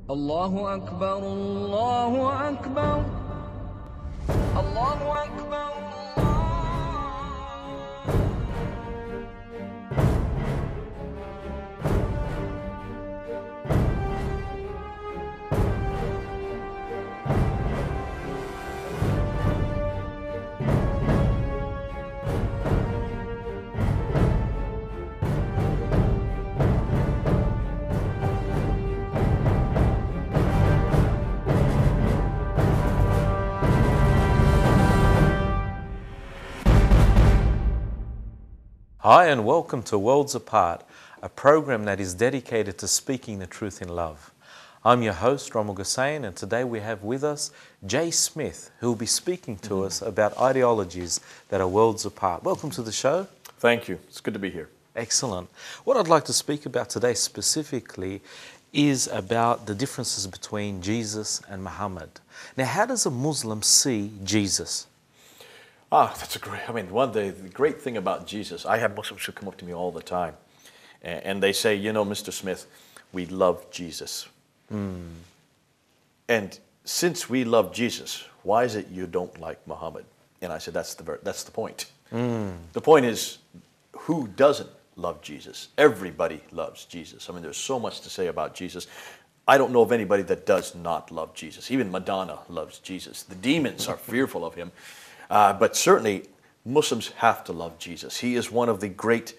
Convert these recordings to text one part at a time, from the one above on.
الله أكبر الله أكبر الله أكبر. Hi and welcome to Worlds Apart, a program that is dedicated to speaking the truth in love. I'm your host, Rommel Hussain, and today we have with us Jay Smith, who will be speaking to us about ideologies that are worlds apart. Welcome to the show. Thank you. It's good to be here. Excellent. What I'd like to speak about today specifically is about the differences between Jesus and Muhammad. Now, how does a Muslim see Jesus? That's a great, the great thing about Jesus, I have Muslims who come up to me all the time and they say, you know, Mr. Smith, we love Jesus. And since we love Jesus, why is it you don't like Muhammad? And I said, that's the point. The point is, who doesn't love Jesus? Everybody loves Jesus. I mean, there's so much to say about Jesus. I don't know of anybody that does not love Jesus. Even Madonna loves Jesus. The demons are fearful of him. But certainly, Muslims have to love Jesus. He is one of the greatest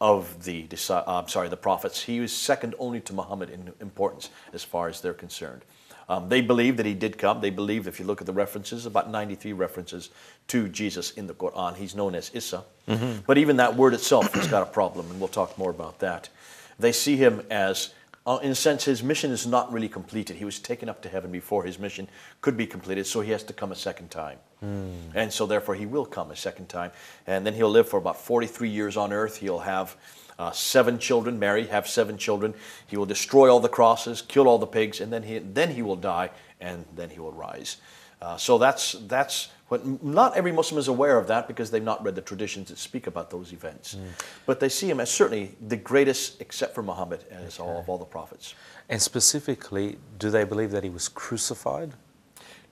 of the prophets. He is second only to Muhammad in importance as far as they're concerned. They believe that he did come. They believe, if you look at the references, about 93 references to Jesus in the Quran. He's known as Isa. But even that word itself has got a problem, and we'll talk more about that. They see him as, in a sense, his mission is not really completed. He was taken up to heaven before his mission could be completed, so he has to come a second time. And so therefore he will come a second time. And then he'll live for about 43 years on earth. He'll have 7 children, have 7 children. He will destroy all the crosses, kill all the pigs, and then he will die, and then he will rise. So that's what, not every Muslim is aware of that because they've not read the traditions that speak about those events. But they see him as certainly the greatest, except for Muhammad, as all the prophets. And specifically, do they believe that he was crucified?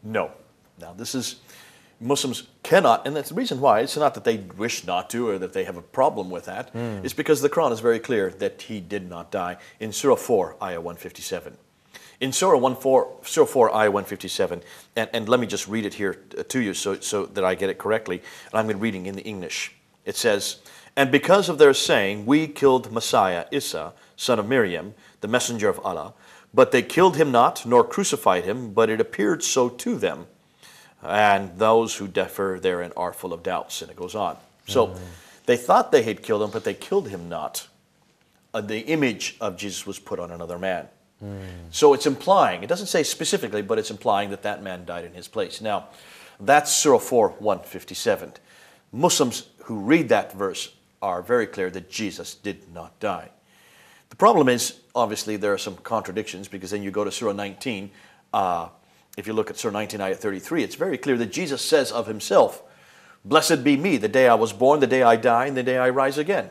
No. Now this is, Muslims cannot, and that's the reason why. It's not that they wish not to or that they have a problem with that. It's because the Quran is very clear that he did not die. In Surah 4, Ayah 157. In Surah 4, Ayah 157, and let me just read it here to you so that I get it correctly, and I'm reading in the English. It says, "And because of their saying, we killed Messiah, Isa, son of Miriam, the messenger of Allah, but they killed him not, nor crucified him, but it appeared so to them. And those who differ therein are full of doubts." And it goes on. So they thought they had killed him, but they killed him not. The image of Jesus was put on another man. So it's implying, it doesn't say specifically, but it's implying that that man died in his place. Now, that's Surah 4, 157. Muslims who read that verse are very clear that Jesus did not die. The problem is, obviously, there are some contradictions because then you go to Surah 19. If you look at Surah 19, Ayah 33, it's very clear that Jesus says of himself, "Blessed be me, the day I was born, the day I die, and the day I rise again."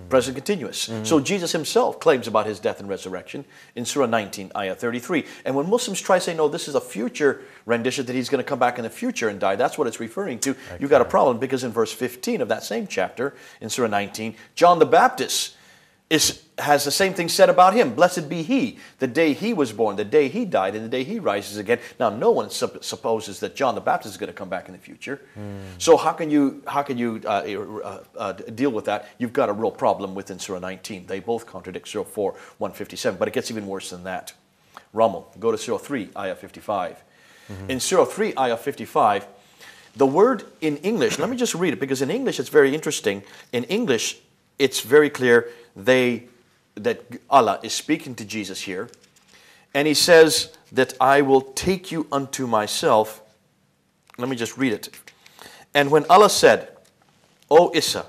Present continuous. So Jesus himself claims about his death and resurrection in Surah 19, Ayah 33. And when Muslims try to say, no, this is a future rendition, that he's going to come back in the future and die, that's what it's referring to. You've got a problem because in verse 15 of that same chapter, in Surah 19, John the Baptist has the same thing said about him. Blessed be he, the day he was born, the day he died, and the day he rises again. Now, no one supposes that John the Baptist is going to come back in the future. So how can you deal with that? You've got a real problem within Surah 19. They both contradict Surah 4, 157, but it gets even worse than that. Rommel, go to Surah 3, Ayah 55. In Surah 3, Ayah 55, the word in English, let me just read it, because in English it's very interesting. In English, it's very clear that Allah is speaking to Jesus here. And he says that I will take you unto myself. Let me just read it. "And when Allah said, O Isa,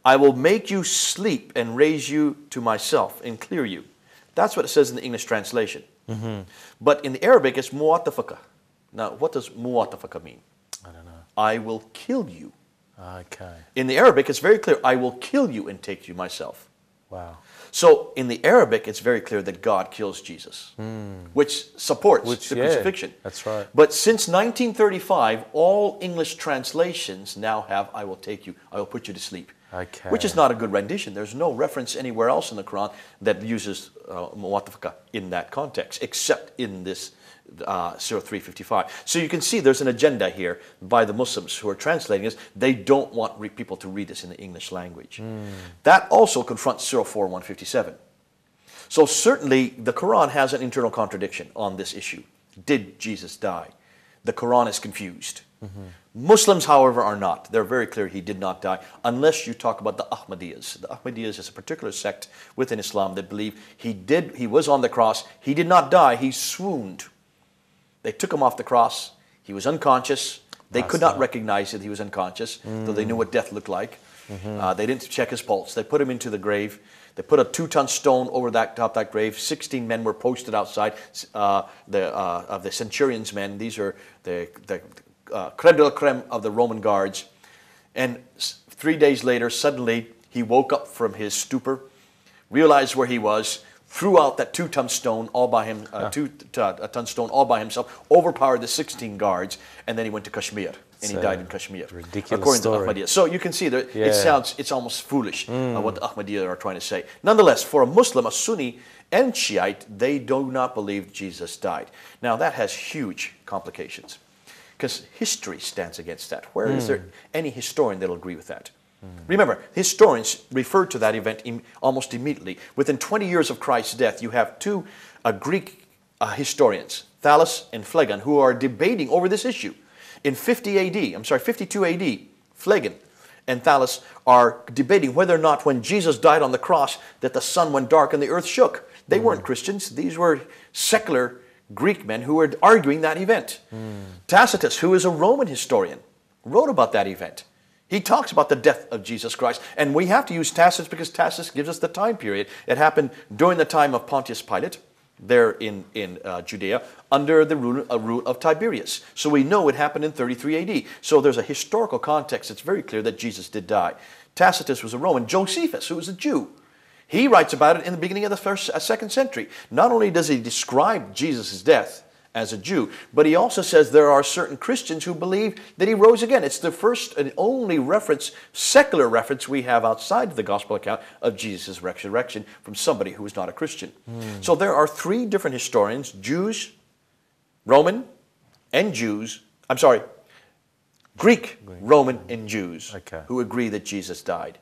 I will make you sleep and raise you to myself and clear you." That's what it says in the English translation. But in the Arabic, it's mu'atafaka. Now, what does mu'atafaka mean? I don't know. I will kill you. Okay. In the Arabic, it's very clear, I will kill you and take you myself. Wow. So in the Arabic, it's very clear that God kills Jesus, which supports the crucifixion. That's right. But since 1935, all English translations now have, I will take you, I will put you to sleep. Okay. Which is not a good rendition. There's no reference anywhere else in the Quran that uses muwatafaka in that context, except in this Surah 355. So you can see there's an agenda here by the Muslims who are translating this. They don't want people to read this in the English language. That also confronts Surah 4, 157. So certainly the Quran has an internal contradiction on this issue. Did Jesus die? The Quran is confused. Muslims, however, are not. They're very clear he did not die, unless you talk about the Ahmadiyyas. The Ahmadiyyas is a particular sect within Islam that believe he was on the cross, he did not die, he swooned. They took him off the cross, he was unconscious. They could not recognize that he was unconscious, though they knew what death looked like. They didn't check his pulse. They put him into the grave. They put a 2-ton stone over top of that grave. 16 men were posted outside of the centurion's men. These are the creme de la creme of the Roman guards. And 3 days later, suddenly, he woke up from his stupor, realized where he was, threw out that 2-ton stone all by him, a ton stone all by himself, overpowered the 16 guards, and then he went to Kashmir. And he died in Kashmir, ridiculous according story. to Ahmadiyya. So you can see that it's almost foolish what the Ahmadiyya are trying to say. Nonetheless, for a Muslim, a Sunni, and Shiite, they do not believe Jesus died. Now that has huge complications, because history stands against that. Where is there any historian that will agree with that? Remember, historians refer to that event almost immediately. Within 20 years of Christ's death, you have two Greek historians, Thales and Phlegon, who are debating over this issue. In 52 AD, Phlegon and Thales are debating whether or not when Jesus died on the cross that the sun went dark and the earth shook. They weren't Christians. These were secular Greek men who were arguing that event. Tacitus, who is a Roman historian, wrote about that event. He talks about the death of Jesus Christ. And we have to use Tacitus because Tacitus gives us the time period. It happened during the time of Pontius Pilate, there in Judea, under the rule of Tiberius. So we know it happened in 33 AD. So there's a historical context. It's very clear that Jesus did die. Tacitus was a Roman. Josephus, who was a Jew, he writes about it in the beginning of the second century. Not only does he describe Jesus' death as a Jew, but he also says there are certain Christians who believe that he rose again. It's the first and only reference, secular reference we have outside of the gospel account of Jesus' resurrection from somebody who was not a Christian. So there are three different historians, Jews, Roman, and Jews, Greek, Roman, and Jews who agree that Jesus died.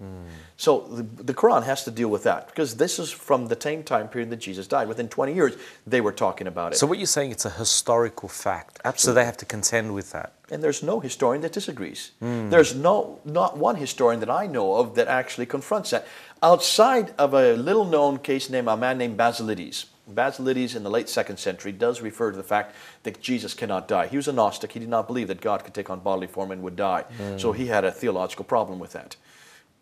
So the Quran has to deal with that, because this is from the same time period that Jesus died. Within 20 years, they were talking about it. So what you're saying, it's a historical fact. Absolutely. So they have to contend with that. And there's no historian that disagrees. There's not one historian that I know of that actually confronts that, outside of a little-known case named a man named Basilides. Basilides in the late 2nd century does refer to the fact that Jesus cannot die. He was a Gnostic. He did not believe that God could take on bodily form and would die. So he had a theological problem with that.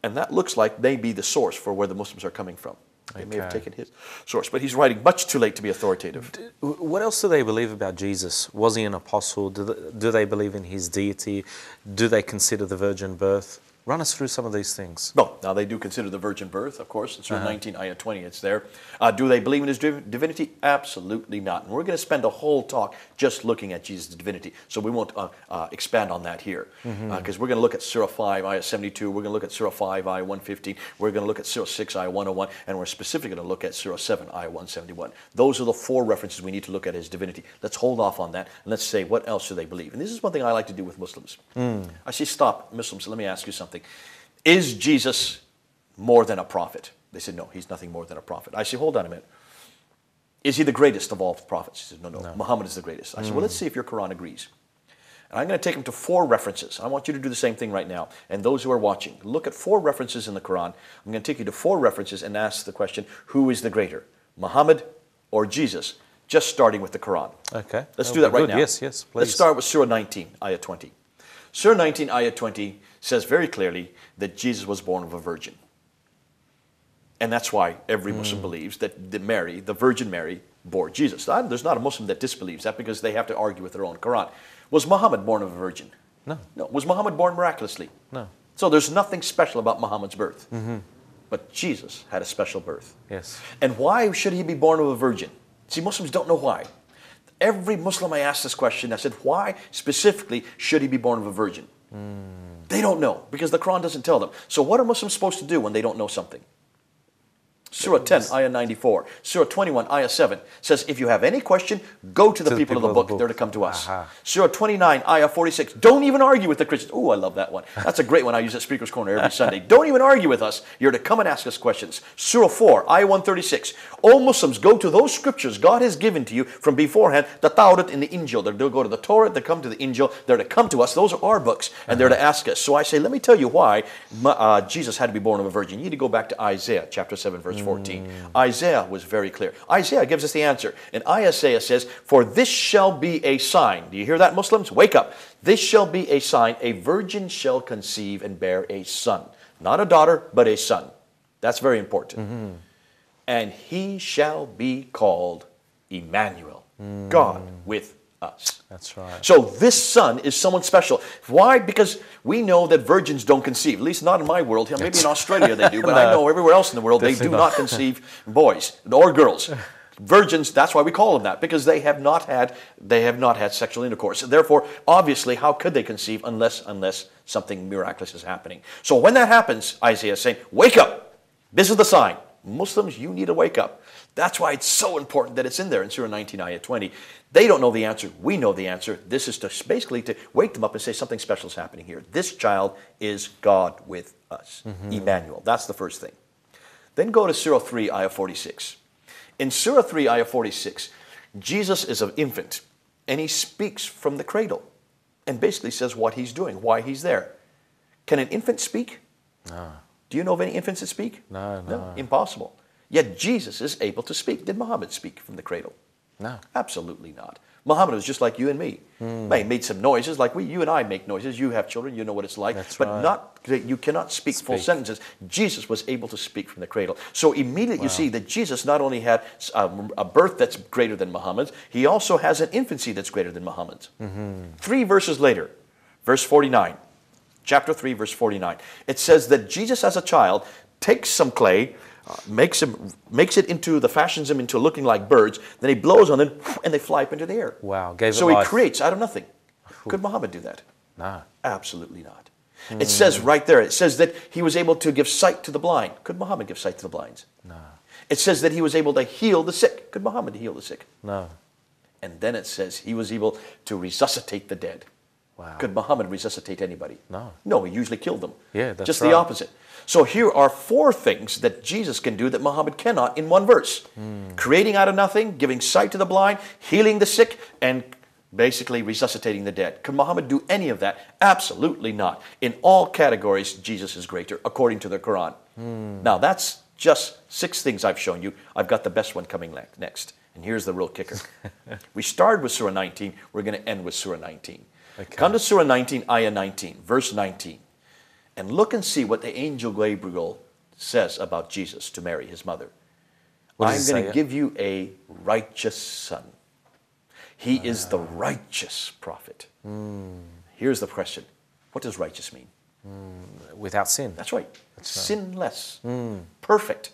And that looks like maybe the source for where the Muslims are coming from. They may have taken his source, but he's writing much too late to be authoritative. What else do they believe about Jesus? Was he an apostle? Do they believe in his deity? Do they consider the virgin birth? Run us through some of these things. Well, now they do consider the virgin birth, of course. In Surah 19, Ayah 20, it's there. Do they believe in his divinity? Absolutely not. And we're going to spend a whole talk just looking at Jesus' divinity. So we won't expand on that here. Because we're going to look at Surah 5, Ayah 72. We're going to look at Surah 5, Ayah 115. We're going to look at Surah 6, Ayah 101. And we're specifically going to look at Surah 7, Ayah 171. Those are the four references we need to look at his divinity. Let's hold off on that. And let's say, what else do they believe? And this is one thing I like to do with Muslims. I say, stop, Muslims, let me ask you something. Is Jesus more than a prophet? They said, no, he's nothing more than a prophet. I said, hold on a minute. Is he the greatest of all prophets? He said, no. Muhammad is the greatest. I said, well, let's see if your Quran agrees. And I'm going to take him to 4 references. I want you to do the same thing right now. And those who are watching, look at 4 references in the Quran. I'm going to take you to 4 references and ask the question, who is the greater, Muhammad or Jesus? Just starting with the Quran. Okay. Let's do that right now. Yes, please. Let's start with Surah 19, Ayah 20. Surah 19, Ayah 20 says very clearly that Jesus was born of a virgin. And that's why every Muslim believes that the Virgin Mary, bore Jesus. There's not a Muslim that disbelieves that, because they have to argue with their own Quran. Was Muhammad born of a virgin? No. Was Muhammad born miraculously? No. So there's nothing special about Muhammad's birth. But Jesus had a special birth. Yes. And why should he be born of a virgin? See, Muslims don't know why. Every Muslim I asked this question, I said, why specifically should he be born of a virgin? They don't know, because the Quran doesn't tell them. So what are Muslims supposed to do when they don't know something? Surah 10, Ayah 94. Surah 21, Ayah 7 says, if you have any question, go to the people of the book. They're to come to us. Surah 29, Ayah 46. Don't even argue with the Christians. Oh, I love that one. That's a great one. I use at Speaker's Corner every Sunday. Don't even argue with us. You're to come and ask us questions. Surah 4, Ayah 136. All Muslims, go to those scriptures God has given to you from beforehand, the Tawrat and the Injil. They'll go to the Torah, they come to the Injil. They're to come to us. Those are our books, and they're to ask us. So I say, let me tell you why Jesus had to be born of a virgin. You need to go back to Isaiah chapter 7, verse 14. Isaiah was very clear. Isaiah gives us the answer. And Isaiah says, for this shall be a sign. Do you hear that, Muslims? Wake up. This shall be a sign. A virgin shall conceive and bear a son. Not a daughter, but a son. That's very important. And he shall be called Emmanuel, God with us. That's right. So this son is someone special. Why? Because we know that virgins don't conceive. At least not in my world. Maybe in Australia they do, but I know everywhere else in the world they do not conceive boys or girls. Virgins, that's why we call them that, because they have not had sexual intercourse. Therefore, obviously, how could they conceive unless something miraculous is happening? So when that happens, Isaiah is saying, wake up. This is the sign. Muslims, you need to wake up. That's why it's so important that it's in there in Surah 19, Ayah 20. They don't know the answer. We know the answer. This is basically to wake them up and say something special is happening here. This child is God with us. Emmanuel. That's the first thing. Then go to Surah 3, Ayah 46. In Surah 3, Ayah 46, Jesus is an infant, and he speaks from the cradle and basically says what he's doing, why he's there. Can an infant speak? No. Do you know of any infants that speak? No. Impossible. Yet Jesus is able to speak. Did Muhammad speak from the cradle? No. Absolutely not. Muhammad was just like you and me. He made some noises like you and I make noises. You have children, you know what it's like. That's but right. You cannot speak full sentences. Jesus was able to speak from the cradle. So immediately you see that Jesus not only had a birth that's greater than Muhammad's, he also has an infancy that's greater than Muhammad's. 3 verses later, verse 49, chapter 3, verse 49, it says that Jesus as a child takes some clay, makes it into, fashions them into looking like birds, then he blows on them and they fly up into the air. Wow, gave it So life. he creates out of nothing. Could Muhammad do that? No. Absolutely not. It says right there, it says that he was able to give sight to the blind. Could Muhammad give sight to the blinds? No. It says that he was able to heal the sick. Could Muhammad heal the sick? No. And then it says he was able to resuscitate the dead. Wow. Could Muhammad resuscitate anybody? No. No, he usually killed them. Yeah, that's just right. the opposite. So here are 4 things that Jesus can do that Muhammad cannot in one verse. Creating out of nothing, giving sight to the blind, healing the sick, and basically resuscitating the dead. Could Muhammad do any of that? Absolutely not. In all categories, Jesus is greater, according to the Quran. Now, that's just 6 things I've shown you. I've got the best one coming next. And here's the real kicker. We started with Surah 19. We're going to end with Surah 19. Okay. Come to Surah 19, Ayah 19, verse 19. And look and see what the angel Gabriel says about Jesus to Mary, his mother. I'm going to give you a righteous son. He is the righteous prophet. Here's the question. What does righteous mean? Without sin. That's right. Sinless. Perfect.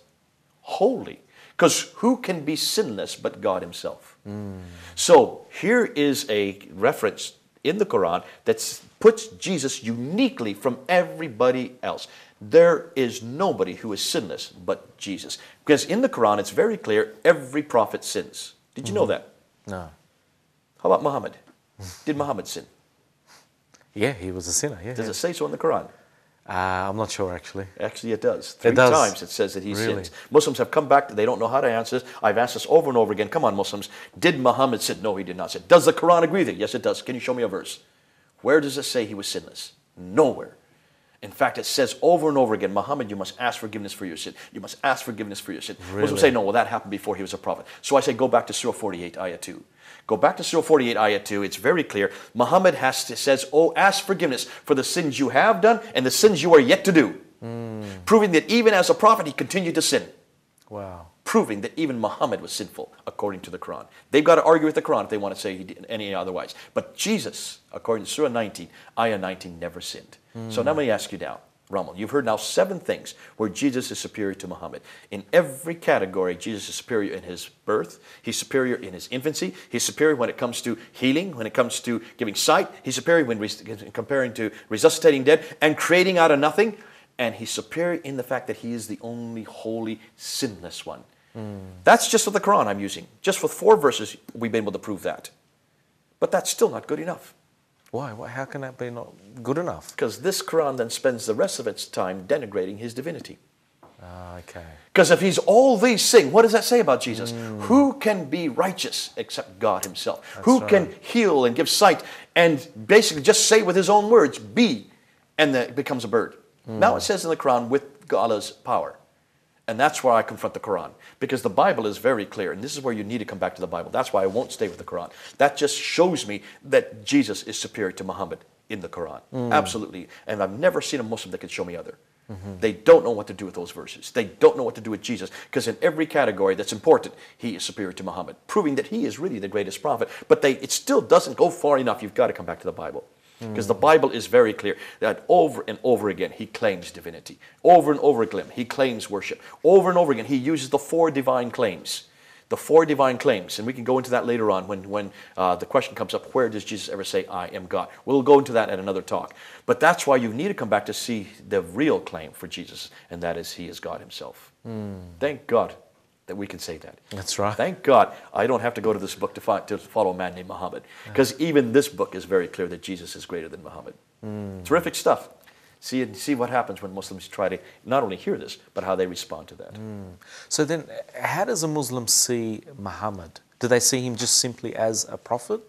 Holy. Because who can be sinless but God himself? So here is a reference in the Quran that puts Jesus uniquely from everybody else. There is nobody who is sinless but Jesus. Because in the Quran, it's very clear, every prophet sins. Did you know that? No. How about Muhammad? Did Muhammad sin? Yeah, he was a sinner. Yeah. Does it say so in the Quran? I'm not sure, actually. Actually, it does. 3 It does. times it says that he sins. Muslims have come back. They don't know how to answer this. I've asked this over and over again. Come on, Muslims. Did Muhammad sin? No, he did not sin. Does the Quran agree with it? Yes, it does. Can you show me a verse? Where does it say he was sinless? Nowhere. In fact, it says over and over again, Muhammad, you must ask forgiveness for your sin. You must ask forgiveness for your sin. Really? Muslims say, no, well, that happened before he was a prophet. So I say, go back to Surah 48, Ayah 2. Go back to Surah 48, Ayah 2. It's very clear. Muhammad says, oh, ask forgiveness for the sins you have done and the sins you are yet to do. Proving that even as a prophet, he continued to sin. Wow. Proving that even Muhammad was sinful, according to the Quran. They've got to argue with the Quran if they want to say he did any otherwise. But Jesus, according to Surah 19, Ayah 19, never sinned. So now let me ask you now, Rommel, you've heard now 7 things where Jesus is superior to Muhammad. In every category, Jesus is superior in his birth. He's superior in his infancy. He's superior when it comes to healing, when it comes to giving sight. He's superior when comparing to resuscitating dead and creating out of nothing. And he's superior in the fact that he is the only holy, sinless one. That's just with the Quran I'm using. Just with 4 verses, we've been able to prove that. But that's still not good enough. Why? How can that be not good enough? Because this Quran then spends the rest of its time denigrating his divinity. Okay. Because if he's all these things, what does that say about Jesus? Who can be righteous except God himself? Who can heal and give sight and basically just say with his own words, be, and then it becomes a bird. Now it says in the Quran, with Allah's power. And that's where I confront the Quran. Because the Bible is very clear. And this is where you need to come back to the Bible. That's why I won't stay with the Quran. That just shows me that Jesus is superior to Muhammad in the Quran. Absolutely. And I've never seen a Muslim that could show me other. They don't know what to do with those verses. They don't know what to do with Jesus. Because in every category that's important, he is superior to Muhammad. Proving that he is really the greatest prophet. But it still doesn't go far enough. You've got to come back to the Bible. Because the Bible is very clear that over and over again he claims divinity. Over and over again he claims worship. Over and over again he uses the 4 divine claims. The 4 divine claims. And we can go into that later on when the question comes up, where does Jesus ever say, I am God? We'll go into that at another talk. But that's why you need to come back to see the real claim for Jesus, and that is he is God himself. Thank God that we can say that. That's right. Thank God I don't have to go to this book to follow a man named Muhammad. Because even this book is very clear that Jesus is greater than Muhammad. Terrific stuff. See what happens when Muslims try to not only hear this, but how they respond to that. So then, how does a Muslim see Muhammad? Do they see him just simply as a prophet?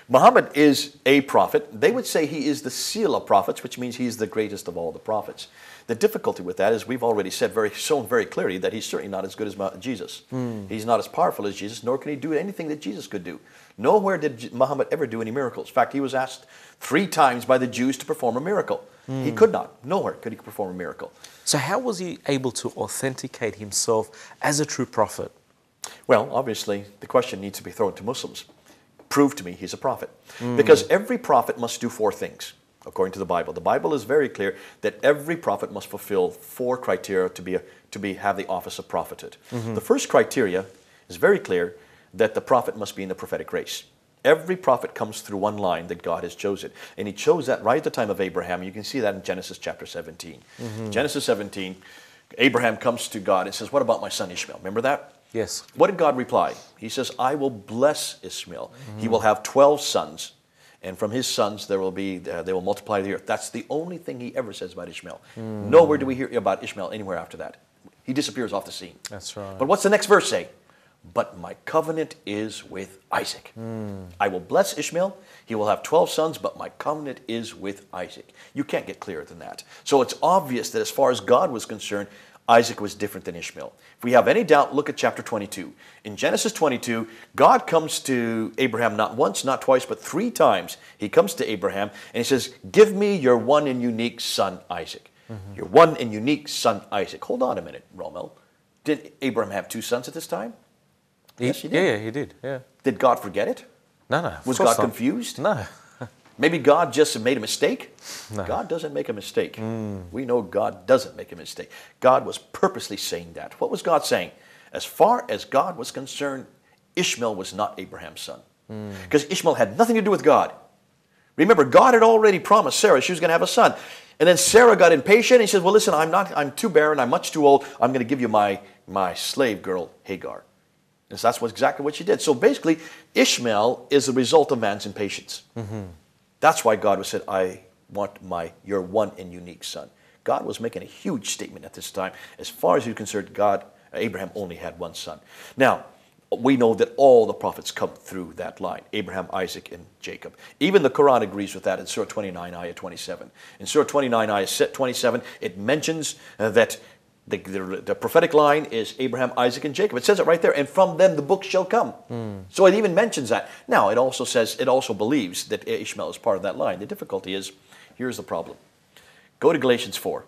Muhammad is a prophet. They would say he is the seal of prophets, which means he is the greatest of all the prophets. The difficulty with that is we've already shown very clearly that he's certainly not as good as Jesus. He's not as powerful as Jesus, nor can he do anything that Jesus could do. Nowhere did Muhammad ever do any miracles. In fact, he was asked 3 times by the Jews to perform a miracle. He could not. Nowhere could he perform a miracle. So how was he able to authenticate himself as a true prophet? Well, obviously, the question needs to be thrown to Muslims. Prove to me he's a prophet. Because every prophet must do 4 things, according to the Bible. The Bible is very clear that every prophet must fulfill 4 criteria to have the office of prophethood. The first criteria is very clear, that the prophet must be in the prophetic race. Every prophet comes through one line that God has chosen. And he chose that right at the time of Abraham. You can see that in Genesis chapter 17. Genesis 17, Abraham comes to God and says, what about my son Ishmael? Remember that? Yes. What did God reply? He says, I will bless Ishmael. He will have 12 sons. And from his sons they will multiply the earth. That's the only thing he ever says about Ishmael. Nowhere do we hear about Ishmael anywhere after that. He disappears off the scene. That's right. But what's the next verse say? But my covenant is with Isaac. I will bless Ishmael. He will have 12 sons, but my covenant is with Isaac. You can't get clearer than that. So it's obvious that as far as God was concerned, Isaac was different than Ishmael. If we have any doubt, look at chapter 22. In Genesis 22, God comes to Abraham not once, not twice, but 3 times. He comes to Abraham and he says, give me your one and unique son, Isaac. Your one and unique son, Isaac. Hold on a minute, Rommel. Did Abraham have 2 sons at this time? Yes, he did. Yeah, he did. Yeah. Did God forget it? No. Was God confused? No. Maybe God just made a mistake? No. God doesn't make a mistake. We know God doesn't make a mistake. God was purposely saying that. What was God saying? As far as God was concerned, Ishmael was not Abraham's son. Because Ishmael had nothing to do with God. Remember, God had already promised Sarah she was going to have a son. And then Sarah got impatient and she says, well, listen, I'm too barren, I'm much too old, I'm going to give you my slave girl, Hagar. And so that's exactly what she did. So basically, Ishmael is the result of man's impatience. That's why God said, I want your one and unique son. God was making a huge statement at this time. As far as you're concerned, Abraham only had 1 son. Now, we know that all the prophets come through that line. Abraham, Isaac, and Jacob. Even the Quran agrees with that in Surah 29, Ayah 27. In Surah 29, Ayah 27, it mentions that the prophetic line is Abraham, Isaac, and Jacob. It says it right there, and from them the book shall come. So it even mentions that. Now, it also believes that Ishmael is part of that line. The difficulty is, here's the problem. Go to Galatians 4.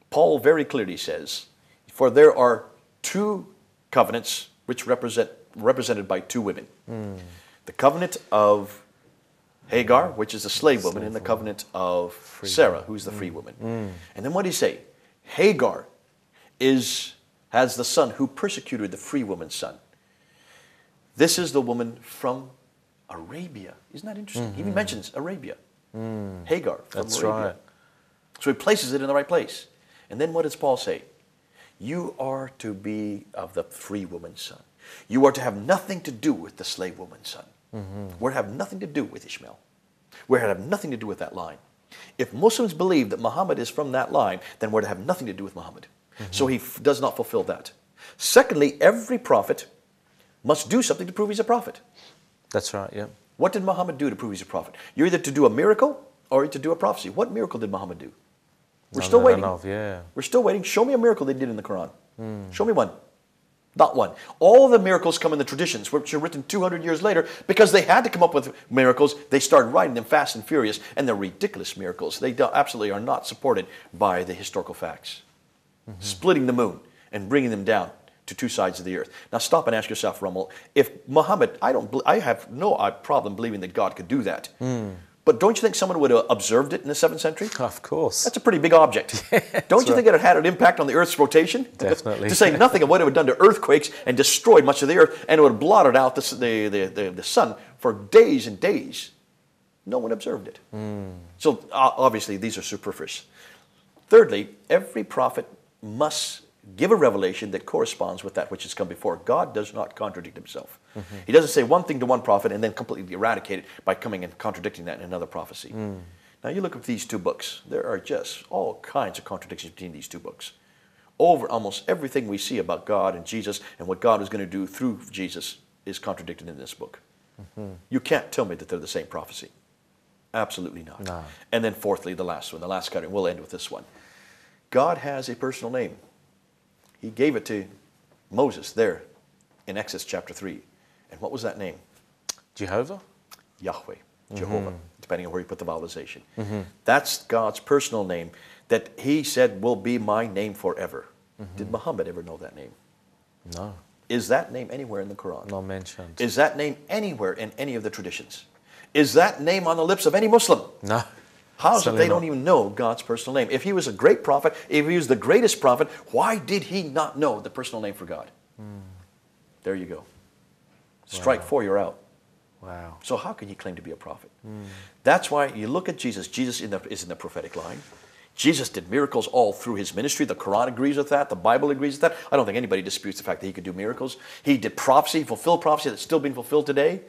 Paul very clearly says, for there are 2 covenants which represented by 2 women. The covenant of Hagar, which is a slave woman in the covenant of Sarah, who's the free woman. And then what did he say? Hagar has the son who persecuted the free woman's son. This is the woman from Arabia. Isn't that interesting? He even mentions Arabia. Hagar from Arabia. Right. So he places it in the right place. And then what does Paul say? You are to be of the free woman's son. You are to have nothing to do with the slave woman's son. We're to have nothing to do with Ishmael. We're to have nothing to do with that line. If Muslims believe that Muhammad is from that line, then we're to have nothing to do with Muhammad. So he does not fulfill that. Secondly, every prophet must do something to prove he's a prophet. That's right, yeah. What did Muhammad do to prove he's a prophet? You're either to do a miracle or to do a prophecy. What miracle did Muhammad do? We're still waiting. We're still waiting. Show me a miracle they did in the Quran. Show me one. Not one. All the miracles come in the traditions, which are written 200 years later, because they had to come up with miracles. They started writing them fast and furious, and they're ridiculous miracles. They absolutely are not supported by the historical facts. Splitting the moon and bringing them down to two sides of the earth. Now stop and ask yourself, Rommel, if Muhammad, I have no problem believing that God could do that. But don't you think someone would have observed it in the 7th century? Of course. That's a pretty big object. Don't you think it had an impact on the Earth's rotation? Definitely. To say nothing of what it would have done to earthquakes and destroyed much of the Earth, and it would have blotted out the sun for days and days. No one observed it. So obviously these are superfluous. Thirdly, every prophet must give a revelation that corresponds with that which has come before. God does not contradict himself. He doesn't say one thing to one prophet and then completely eradicate it by coming and contradicting that in another prophecy. Now you look at these two books. There are just all kinds of contradictions between these two books. Over almost everything we see about God and Jesus and what God is going to do through Jesus is contradicted in this book. You can't tell me that they're the same prophecy. Absolutely not. No. And then fourthly, the last one, the last category, we'll end with this one. God has a personal name. He gave it to Moses there in Exodus chapter 3. And what was that name? Jehovah? Yahweh, Jehovah, depending on where you put the vowelization. That's God's personal name that he said will be my name forever. Did Muhammad ever know that name? No. Is that name anywhere in the Quran? Not mentioned. Is that name anywhere in any of the traditions? Is that name on the lips of any Muslim? No. How is it they don't even know God's personal name? If he was a great prophet, if he was the greatest prophet, why did he not know the personal name for God? There you go. Strike 4, you're out. Wow. So how can he claim to be a prophet? That's why you look at Jesus. Jesus is in the prophetic line. Jesus did miracles all through his ministry. The Quran agrees with that. The Bible agrees with that. I don't think anybody disputes the fact that he could do miracles. He did prophecy, he fulfilled prophecy that's still being fulfilled today.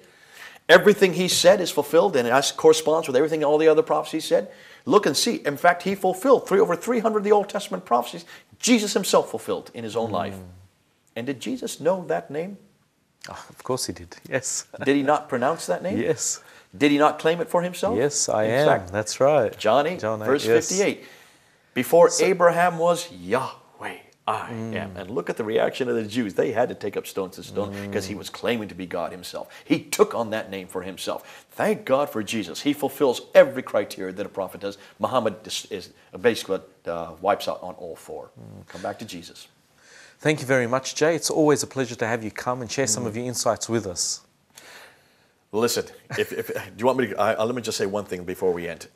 Everything he said is fulfilled, and it corresponds with everything all the other prophecies said. Look and see. In fact, he fulfilled over 300 of the Old Testament prophecies. Jesus himself fulfilled in his own life. And did Jesus know that name? Oh, of course he did, yes. Did he not pronounce that name? Yes. Did he not claim it for himself? Yes, I in am. fact, That's right. John 8, verse 58. Before Abraham was Yahweh, I am. And look at the reaction of the Jews. They had to take up stones to stone because he was claiming to be God himself. He took on that name for himself. Thank God for Jesus. He fulfills every criteria that a prophet does. Muhammad is basically wipes out on all four. Come back to Jesus. Thank you very much, Jay. It's always a pleasure to have you come and share some of your insights with us. Listen, do you want me to? Let me just say one thing before we end.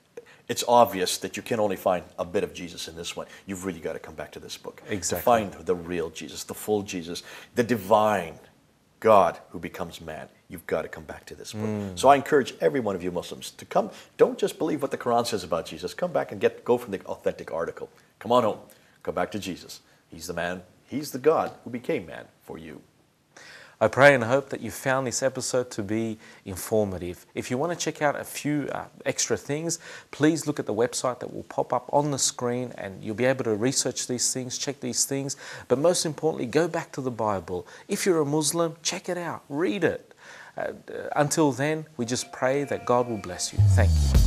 It's obvious that you can only find a bit of Jesus in this one. You've really got to come back to this book. Exactly. To find the real Jesus, the full Jesus, the divine God who becomes man. You've got to come back to this book. So I encourage every one of you Muslims to come. Don't just believe what the Quran says about Jesus. Come back and go from the authentic article. Come on home. Come back to Jesus. He's the man. He's the God who became man for you. I pray and hope that you found this episode to be informative. If you want to check out a few extra things, please look at the website that will pop up on the screen and you'll be able to research these things, check these things. But most importantly, go back to the Bible. If you're a Muslim, check it out, read it. Until then, we just pray that God will bless you. Thank you.